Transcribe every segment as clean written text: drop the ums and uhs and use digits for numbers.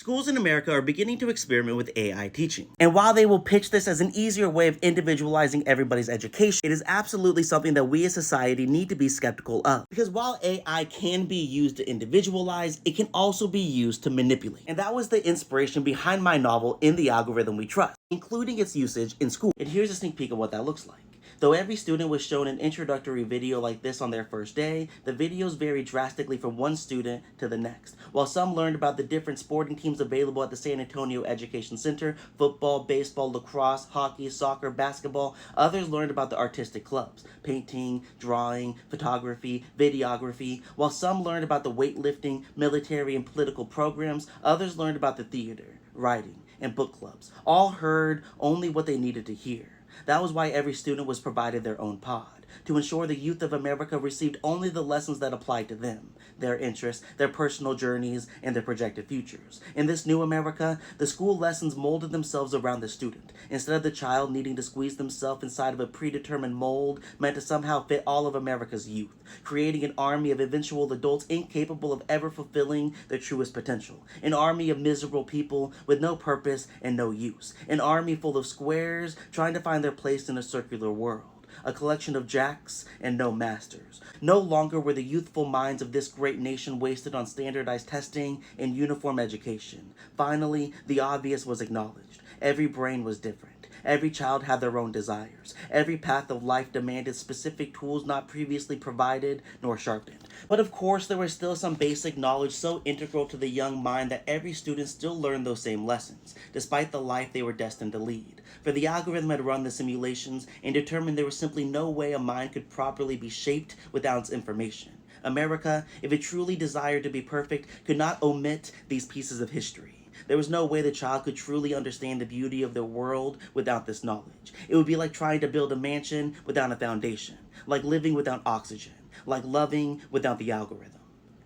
Schools in America are beginning to experiment with AI teaching. And while they will pitch this as an easier way of individualizing everybody's education, it is absolutely something that we as society need to be skeptical of. Because while AI can be used to individualize, it can also be used to manipulate. And that was the inspiration behind my novel, In the Algorithm We Trust, including its usage in school. And here's a sneak peek of what that looks like. Though every student was shown an introductory video like this on their first day, the videos vary drastically from one student to the next. While some learned about the different sporting teams available at the San Antonio Education Center, football, baseball, lacrosse, hockey, soccer, basketball, others learned about the artistic clubs, painting, drawing, photography, videography. While some learned about the weightlifting, military, and political programs, others learned about the theater, writing, and book clubs. All heard only what they needed to hear. That was why every student was provided their own pod, to ensure the youth of America received only the lessons that applied to them, their interests, their personal journeys, and their projected futures. In this new America, the school lessons molded themselves around the student, instead of the child needing to squeeze themselves inside of a predetermined mold meant to somehow fit all of America's youth, creating an army of eventual adults incapable of ever fulfilling their truest potential, an army of miserable people with no purpose and no use, an army full of squares trying to find their place in a circular world, a collection of jacks and no masters. No longer were the youthful minds of this great nation wasted on standardized testing and uniform education. Finally, the obvious was acknowledged. Every brain was different. Every child had their own desires. Every path of life demanded specific tools not previously provided nor sharpened. But of course, there was still some basic knowledge so integral to the young mind that every student still learned those same lessons, despite the life they were destined to lead. For the algorithm had run the simulations and determined there was simply no way a mind could properly be shaped without its information. America, if it truly desired to be perfect, could not omit these pieces of history. There was no way the child could truly understand the beauty of the world without this knowledge. It would be like trying to build a mansion without a foundation, like living without oxygen, like loving without the algorithm.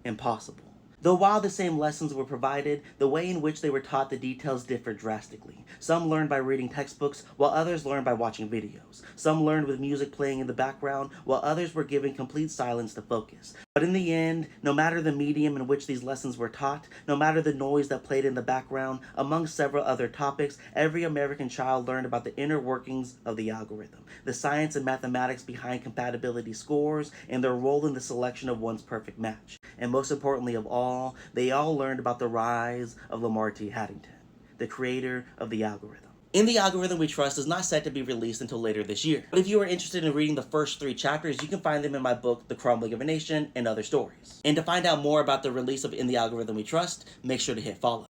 Impossible. Though while the same lessons were provided, the way in which they were taught the details differed drastically. Some learned by reading textbooks, while others learned by watching videos. Some learned with music playing in the background, while others were given complete silence to focus. But in the end, no matter the medium in which these lessons were taught, no matter the noise that played in the background, among several other topics, every American child learned about the inner workings of the algorithm, the science and mathematics behind compatibility scores, and their role in the selection of one's perfect match. And most importantly of all, they all learned about the rise of Lamar T. Haddington, the creator of the algorithm. In the Algorithm We Trust is not set to be released until later this year. But if you are interested in reading the first 3 chapters, you can find them in my book, The Crumbling of a Nation, and Other Stories. And to find out more about the release of In the Algorithm We Trust, make sure to hit follow.